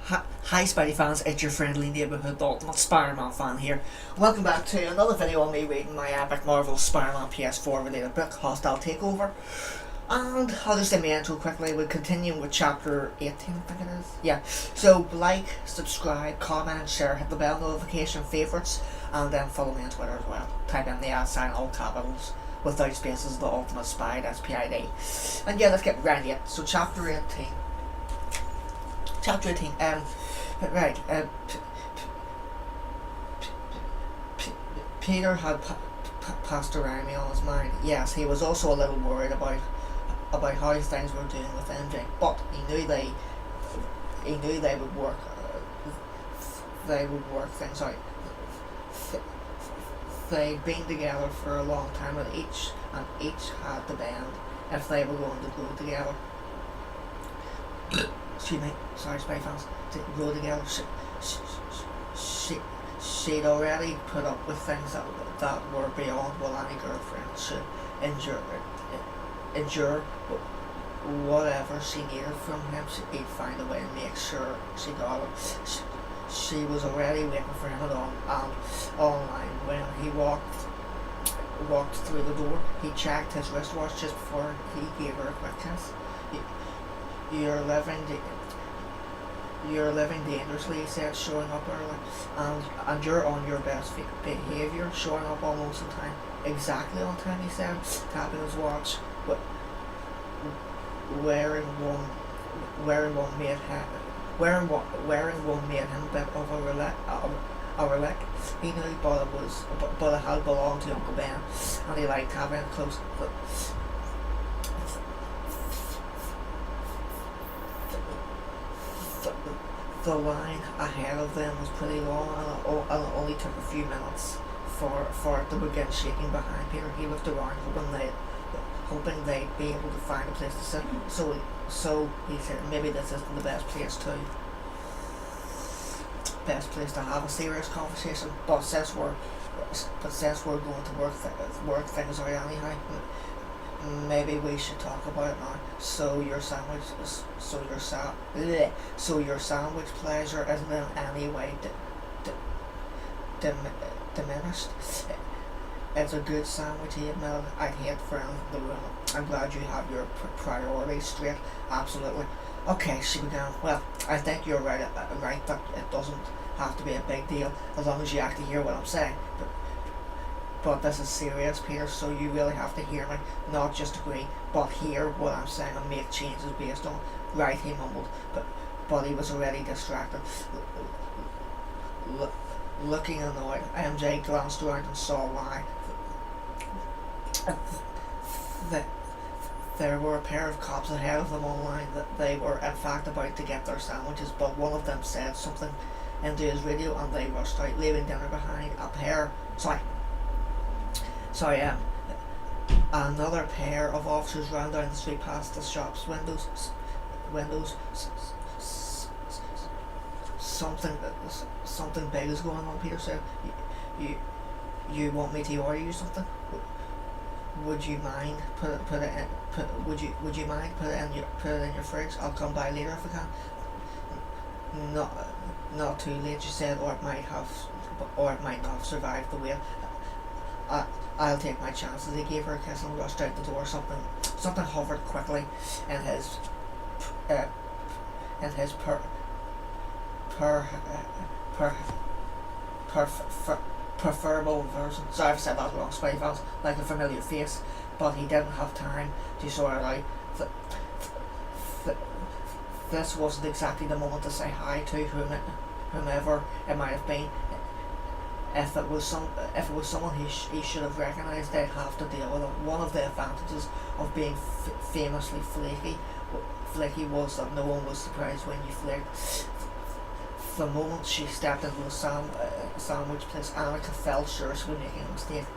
Hi Spidey fans, it's your friendly neighbourhood ultimate Spider-Man fan here. Welcome back to another video on me reading my epic Marvel Spider-Man PS4 related book, Hostile Takeover. And I'll just do my intro quickly. We'll continue with chapter 18, I think it is. Yeah. So like, subscribe, comment, share, hit the bell notification, favourites, and then follow me on Twitter as well. Type in the @ all capitals without spaces, the ultimate spy, that's PID. And yeah, let's get right into it. So chapter 18. Chapter 18, right, Peter had Pastor Raimi on his mind. Yes, he was also a little worried about how things were doing with MJ, but he knew they would work. They would work things out. They'd been together for a long time, and each had to bend if they were going to go together. Excuse me, sorry, Spy fans. To go together. She'd already put up with things that were beyond what any girlfriend should endure. Whatever she needed from him, he'd find a way to make sure she got it. She was already waiting for him online when he walked through the door. He checked his wristwatch just before he gave her a quick kiss. You're living dangerously, he said, showing up early, and you're on your best behaviour, showing up almost on time. Exactly on time, he said, tapping his watch. But wearing one made him a bit of a relic. He knew, but it had belonged to Uncle Ben, and he liked having it close. The line ahead of them was pretty long, and it only took a few minutes for it to begin shaking behind Peter. He looked around, hoping they'd be able to find a place to sit. So he said, maybe this isn't the best place to have a serious conversation. But since we're going to work things out anyhow, maybe we should talk about it now. So your sandwich pleasure isn't in any way diminished. It's a good sandwich, he admitted. I'd hate for anything to ruin it. I'm glad you have your priorities straight. Absolutely. Okay, she began. Well, I think you're right that it doesn't have to be a big deal as long as you actually hear what I'm saying. But this is serious, Peter, so you really have to hear me, not just agree, but hear what I'm saying and make changes based on. Right, he mumbled, but he was already distracted. Looking annoyed, MJ glanced around and saw why. There were a pair of cops ahead of them online. That they were in fact about to get their sandwiches, but one of them said something into his radio and they rushed out, leaving dinner behind. Another pair of officers ran down the street past the shop's windows. Something big is going on, Peter said. You want me to order you something? Would you mind put it in your fridge? I'll come by later if I can. Not too late, she said, or it might not have survived the wait. I'll take my chances. He gave her a kiss and rushed out the door. Something hovered quickly in his preferable version. Sorry, I've said that wrong, Spidey fans. Like a familiar face, but he didn't have time to sort it out. This wasn't exactly the moment to say hi to whomever it might have been. If it was someone he should have recognised, they'd have to deal with it. One of the advantages of being famously flaky was that no one was surprised when you flaked. The moment she stepped into the sandwich place, Annika felt sure she was making a mistake.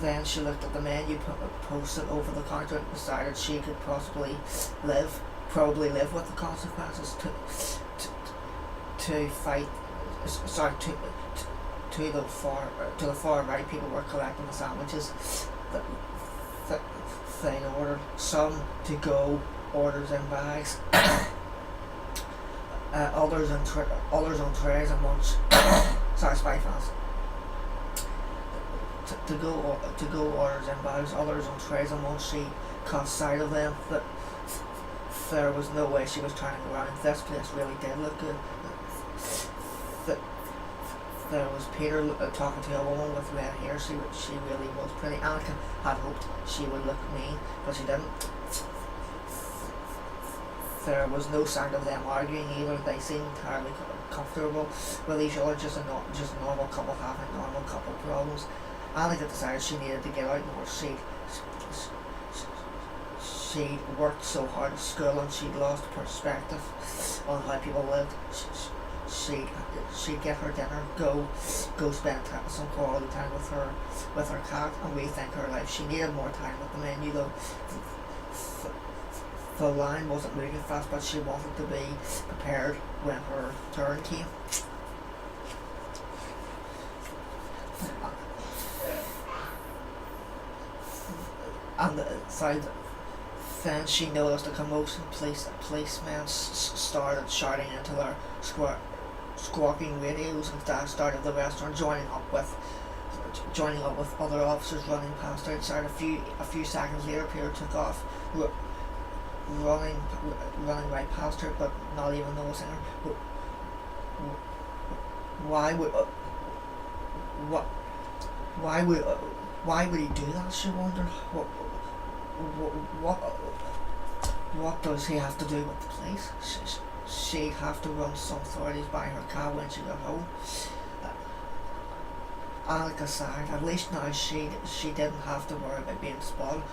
Then she looked at the menu posted over the counter and decided she could probably live with the consequences to fight. Sorry, to the far right, people were collecting the sandwiches. they ordered some to-go orders in bags, others on trays and munch. Sorry, Spidey-Fans. To-go orders in bags, others on trays and munch. She caught sight of them. That there was no way she was turning around. This place really did look good. There was Peter talking to a woman with red hair. She really was pretty. Anakin had hoped she would look mean, but she didn't. There was no sign of them arguing either. They seemed entirely comfortable with each other, just a normal couple having normal couple problems. Anakin decided she needed to get out more. She'd worked so hard at school and she'd lost perspective on how people lived. She'd get her dinner, go spend some quality time with her cat, and rethink her life. She needed more time with the menu though. The line wasn't moving fast, but she wanted to be prepared when her turn came. And then she noticed a commotion. Policemen started shouting into their squawking radios and started the restaurant, joining up with other officers running past outside. A few seconds later, Peter took off, running right past her, but not even noticing her. Why would he do that? She wondered. What does he have to do with the police? She'd have to run some authorities by her car when she got home. Annika sighed. At least now she didn't have to worry about being spotted.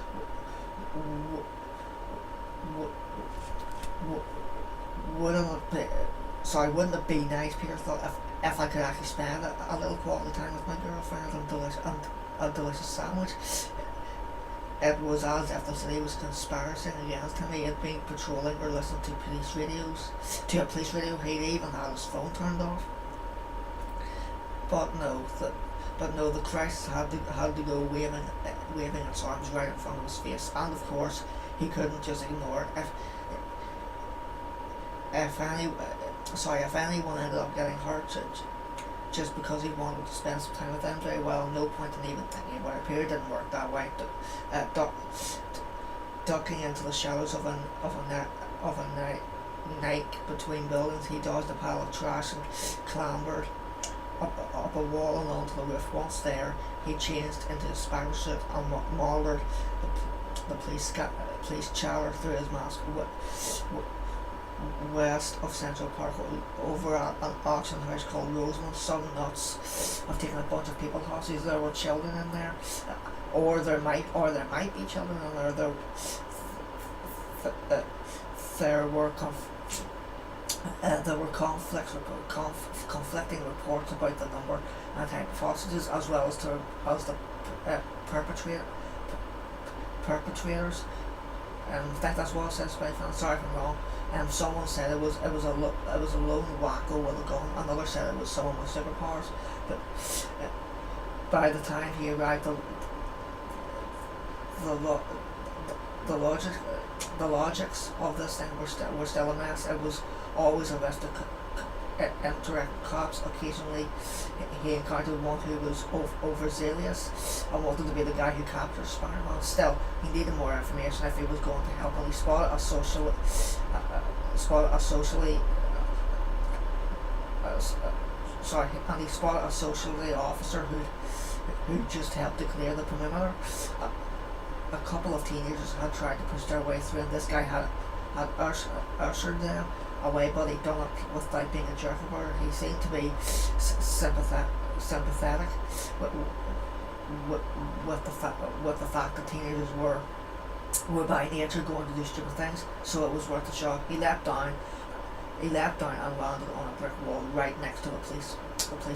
Wouldn't it be nice, Peter thought, if I could actually spend a little quality time with my girlfriend and a delicious sandwich? It was as if the city was conspiring against him. He had been patrolling or listening to a police radio. He'd even had his phone turned off. But no, the crisis had to go waving its arms right in front of his face, and of course he couldn't just ignore it. If anyone ended up getting hurt just because he wanted to spend some time with them, very well, no point in even thinking about it. Peter didn't work that way. Ducking into the shadows of a night between buildings, he dodged a pile of trash and clambered up a wall and onto the roof. Once there, he changed into his spider suit and monitored the police chatter through his mask. West of Central Park, over at an auction house called Rosemont, some nuts have taken a bunch of people hostage. There were children in there, or there might be children in there. There were conflicting reports about the number and type of hostages, as well as the perpetrators. I think that's what it says. Sorry if I'm wrong. Someone said it was a lone wacko with a gun. Another said it was someone with superpowers. But by the time he arrived, the logics of this thing were still a mess. It was always a risk to interact cops. Occasionally, he encountered one who was overzealous and wanted to be the guy who captured Spider-Man. Still, he needed more information if he was going to help, and he spotted a socially officer who just helped to clear the perimeter. A couple of teenagers had tried to push their way through, and this guy had ushered them away, but he'd done it without being a jerk about it. He seemed to be sympathetic with the fact that teenagers were by nature going to do stupid things, so it was worth a shot. He leapt down and landed on a brick wall right next to the police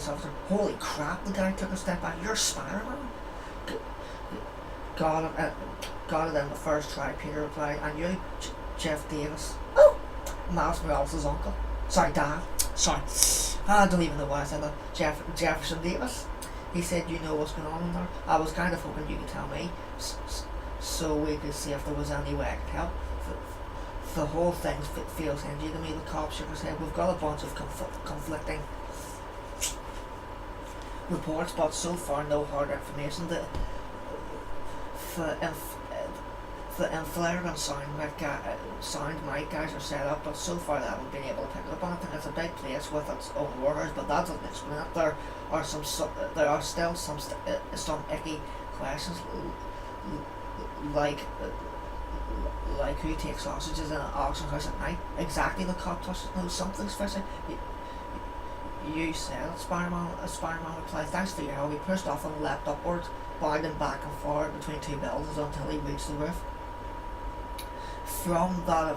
officer. Holy crap, the guy took a step back. You're Spider-Man? Got it in the first try, Peter replied. And you, Jeff Davis? Oh! Miles Morales' uncle. Sorry, Dad. Sorry. I don't even know why I said that. Jefferson Davis. He said, you know what's going on in there? I was kind of hoping you could tell me. so we could see if there was any way I could help. The whole thing feels hingy to me. The cop shook his head. We've got a bunch of conflicting reports, but so far no hard information. The inflator and sound mic guys are set up, but so far they haven't been able to pick it up anything. It's a big place with its own warehouse, but that doesn't explain it. There are still some icky questions, like who takes sausages in an auction house at night. Exactly, the cop touches knows something's fishy. You said it, Spider-Man replied. Thanks for your help. He pushed off and leapt upwards, bounding back and forward between two buildings until he reached the roof. From that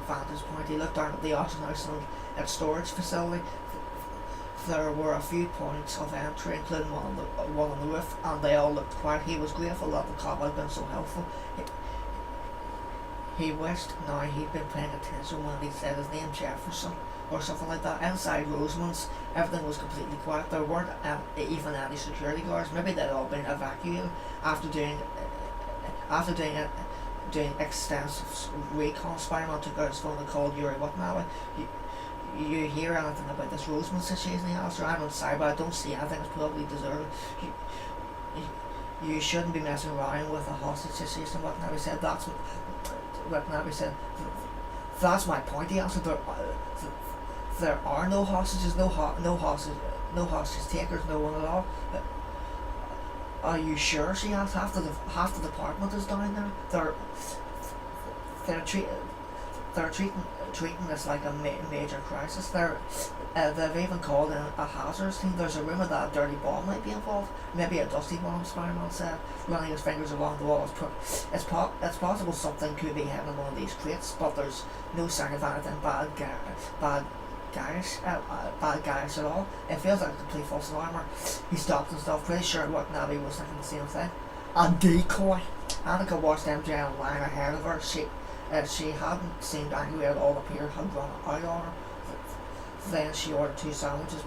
vantage point, he looked down at the auction house and its storage facility. There were a few points of entry, including one on the roof, and they all looked quiet. He was grateful that the cop had been so helpful. He wished now he'd been paying attention when he said his name, Jefferson, or something like that. Inside Rosamond's, everything was completely quiet. There weren't even any security guards. Maybe they'd all been evacuated after doing extensive recon. Spider-Man took out his phone and called Yuri Watanabe. You hear anything about this Rosamond situation? He asked her. I'm inside, but I don't see anything. It's probably deserted. You shouldn't be messing around with a hostage situation. Watanabe said. That's my point. He answered. There are no hostages, no hostage takers, no one at all. Are you sure? She asked. Half the department is down there. They're treating this like a major crisis. They've even called in a hazards team. There's a rumour that a dirty bomb might be involved. Maybe a dusty bomb, Spider-Man said, running his fingers along the wall. It's possible something could be hidden in one of these crates, but there's no sign of anything bad guys at all. It feels like a complete false alarm. He stopped himself, pretty sure Watanabe was thinking the same thing. A decoy. Annika watched MJ lying ahead of her. She hadn't seemed angry at all. The peer had run out on her. Then she ordered 2 sandwiches,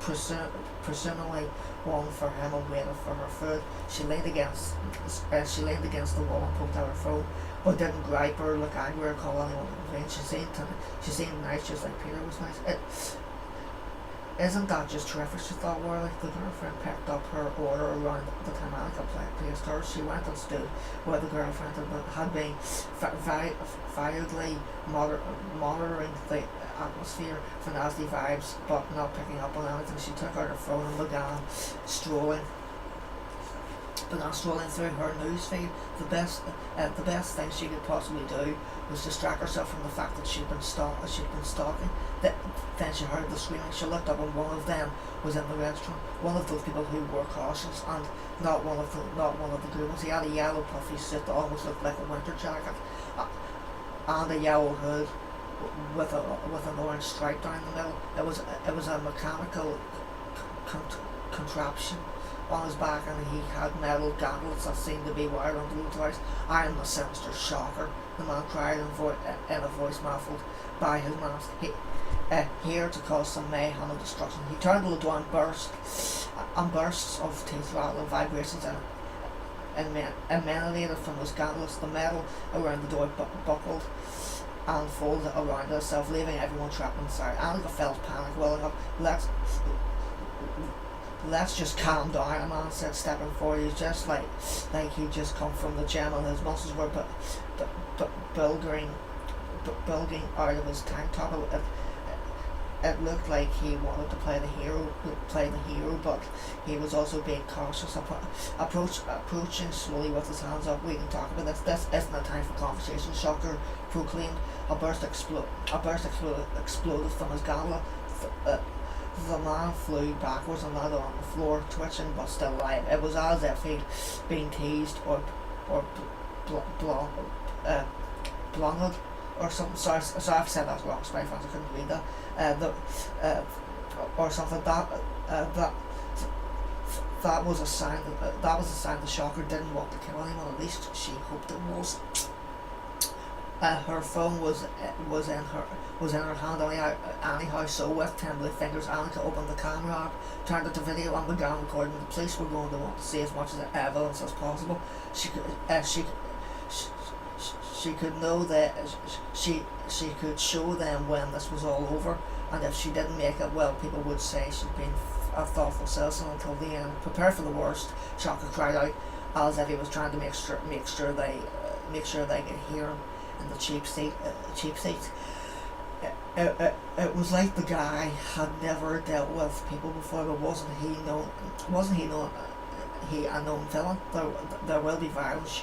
presumably one for him, and waited for her food. She leaned against the wall and poked out her phone, but didn't gripe or look angry or call anyone in vain. She seemed nice, just like Peter was nice. Isn't that just terrific? She thought wearily. The girlfriend picked up her order around the time Annika placed hers. She went and stood where the girlfriend had been, vaguely monitoring the atmosphere for nasty vibes, but not picking up on anything. She took out her phone and began strolling through her newsfeed. The best thing she could possibly do was distract herself from the fact that she'd been stalking. Then she heard the screaming. She looked up and one of them was in the restaurant. One of those people who were cautious, and not one of the good ones. He had a yellow puffy suit that almost looked like a winter jacket, and a yellow hood with an orange stripe down the middle. It was a mechanical contraption on his back, and he had metal gauntlets that seemed to be wired onto the device. I am the sinister shocker, the man cried in a voice muffled by his mask. Here to cause some mayhem and destruction. He turned to the door and bursts of teeth rattle and vibrations emanated from his gauntlets. The metal around the door buckled and folded around itself, leaving everyone trapped inside. Annika felt panic welling up. Let's just calm down, a man said, stepping forward. He's just like he'd just come from the gym, and his muscles were bulging out of his tank top. It looked like he wanted to play the hero, but he was also being cautious. Approaching slowly with his hands up. We can talk about this. This isn't a time for conversation, Shocker proclaimed. A burst exploded from his gauntlet. The man flew backwards and landed on the floor, twitching but still alive. It was as if he'd been teased or blunted or something. Sorry, I've said that wrong. Spidey fans, I couldn't read that. Or something. That was a sign. That was a sign the Shocker didn't want to kill anyone. At least she hoped it was. Her phone was in her hand anyhow. So with trembling fingers, Annika opened the camera app, turned it to video, and began recording. The police were going to want to see as much of the evidence as possible. She could know that she could show them when this was all over, and if she didn't make it, well, people would say she'd been a thoughtful citizen until the end. Prepare for the worst, Shocker cried out, as if he was trying to make sure they could hear him in the cheap seat. It was like the guy had never dealt with people before, but wasn't he a known villain? There will be violence.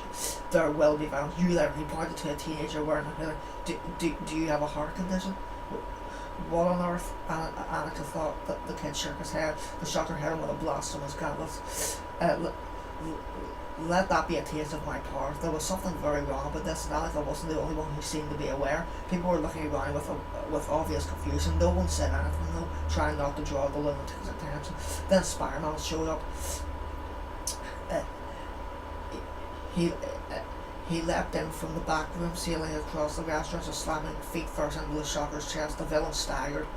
There will be violence. You there? He pointed to a teenager wearing a hoodie. Do you have a heart condition? What on earth? Annika thought. That the kid shook his head. The Shocker hit him with a blast from his gauntlets. Let that be a taste of my power. There was something very wrong about this, and Annika wasn't the only one who seemed to be aware. People were looking around with obvious confusion. No one said anything, though, trying not to draw the lunatic's attention. Then Spider-Man showed up. He leapt in from the back room, sailing across the restaurant, and slamming feet first into the Shocker's chest. The villain staggered,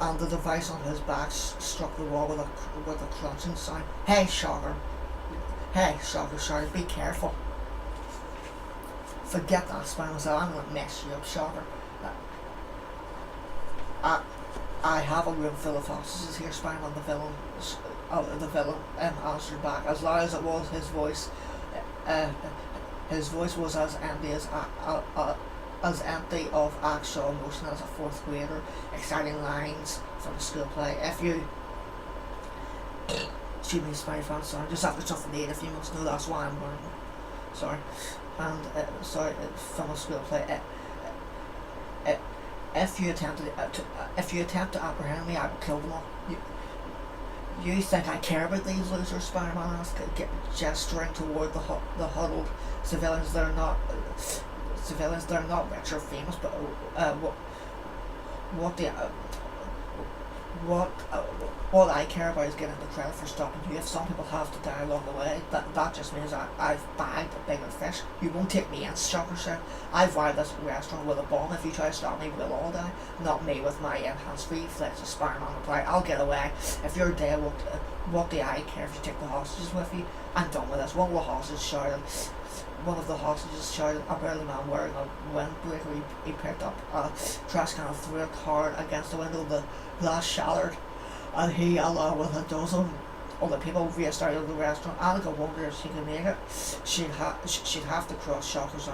and the device on his back struck the wall with a crunching sound. Hey, Shocker! Shouted. Be careful. Forget that, Spider-Man said. I'm going to mess you up, Shocker. I have a room full of hostages here, Spider-Man. The villain answered back. As loud as it was, his voice was as empty of actual emotion as a fourth grader exciting lines from a school play. Excuse me, Spidey-Fan, sorry, just after something to eat, if you must know, that's why I'm wearing it. Sorry. And from a school play. If you attempt to apprehend me, I will kill them all. You think I care about these losers? Spider-Man asked, gesturing toward the huddled civilians. They're not rich or famous, but what I care about is getting the credit for stopping you. If some people have to die along the way, that just means I've bagged a bigger fish. You won't take me in, Shocker said. I've wired this restaurant with a bomb. If you try to stop me, we'll all die. Not me with my enhanced reflexes, Spider-Man replied. I'll get away. If you're dead, what do I care if you take the hostages with you? I'm done with this. One of the hostages shouted, a burly man wearing a windbreaker. He picked up a trash can and threw it hard against the window. The glass shattered, and he, along with a dozen other people, raced out of the restaurant. Annika wondered if she could make it. She'd have to cross Shocker's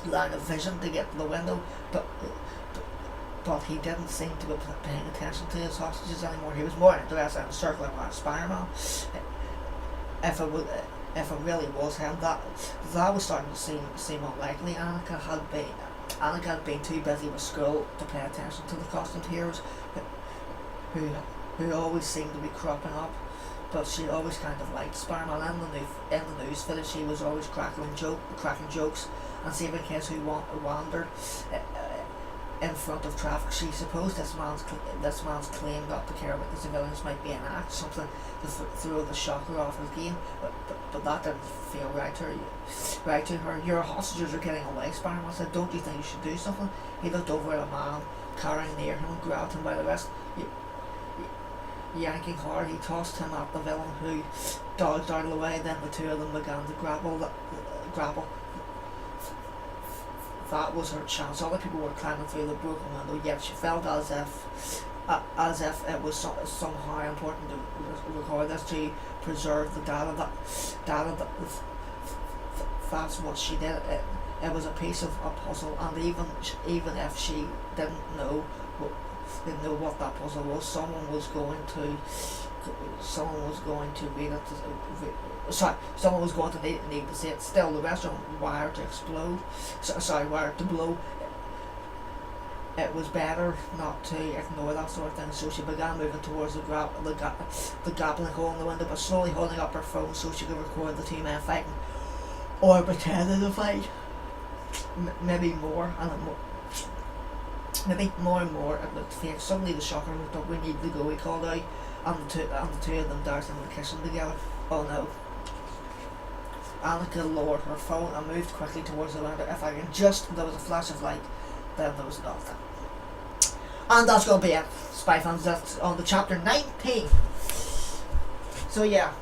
line of vision to get to the window, but he didn't seem to be paying attention to his hostages anymore. He was more interested in circling around Spider-Man. If it really was him, that was starting to seem unlikely. Annika had been too busy with school to pay attention to the costumed heroes who always seemed to be cropping up, but she always kind of liked Spider-Man. In the news footage, she was always cracking jokes and saving kids who wandered in front of traffic. She supposed this man's claim not to care about the civilians might be an act, something to throw the Shocker off his game, but that didn't feel right to her. Your hostages are getting away, Spider-Man said. Don't you think you should do something? He looked over at a man carrying near him and grabbed him by the wrist. Yanking hard, he tossed him at the villain, who dodged out of the way. Then the two of them began to grapple. That was her chance. Other people were climbing through the broken window, yet she felt as if it was somehow important to record this to preserve the data. That's what she did. It was a piece of a puzzle, and even if she didn't know what that puzzle was, someone was going to read it. Someone was going to need to see it. Still, the restaurant wired to explode. Wired to blow. It was better not to ignore that sort of thing, so she began moving towards the grappling hole in the window, but slowly holding up her phone so she could record the two men fighting, or pretending to fight. Maybe more and more it looked fake. Suddenly the Shocker looked up. We need to go, he called out, and the two of them darted into the kitchen together. Oh no. And good lord, her phone, I moved quickly towards the window. If I can just, there was a flash of light, then there was nothing. And that's going to be it, Spy fans. That's on the chapter 19. So yeah,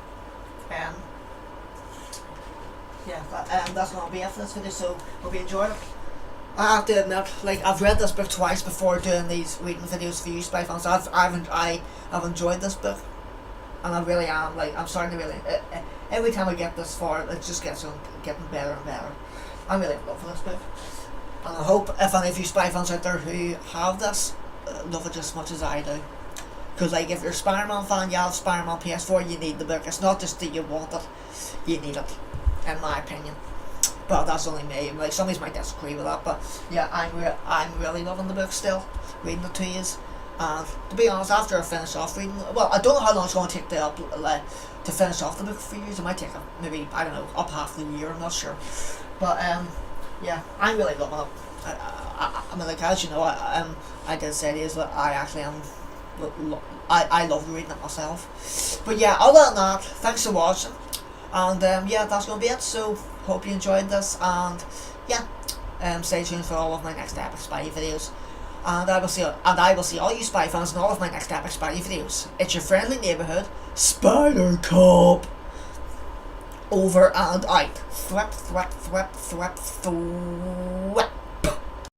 that's going to be it for this video. So hope you enjoyed it. I have to admit, like, I've read this book twice before doing these reading videos for you, Spy fans. I have enjoyed this book, and I really am. Like, I'm starting to really. Every time I get this far, it just gets on getting better and better. I'm really in love with this book, and I hope if any of you Spy fans out there who have this love it just as much as I do. Because like if you're a Spider-Man fan, you have Spider-Man PS4, you need the book. It's not just that you want it, you need it, in my opinion. But that's only me. Like some of you might disagree with that, but yeah, I'm really loving the book still, reading it to you. And to be honest, after I finish off reading, well, I don't know how long it's going to take to finish off the book for you. It might take maybe, I don't know, up half the year. I'm not sure, but yeah, I'm really loving it. I mean, like, as you know, I did say this, that I actually am. I love reading it myself. But yeah, other than that, thanks for watching, and yeah, that's gonna be it. So hope you enjoyed this, and yeah, stay tuned for all of my next epic Spidey videos, and I will see all you Spy fans in all of my next epic Spidey videos. It's your friendly neighborhood Spider Cop. Over and out. Thwip, thwip, thwip, thwip, thwip.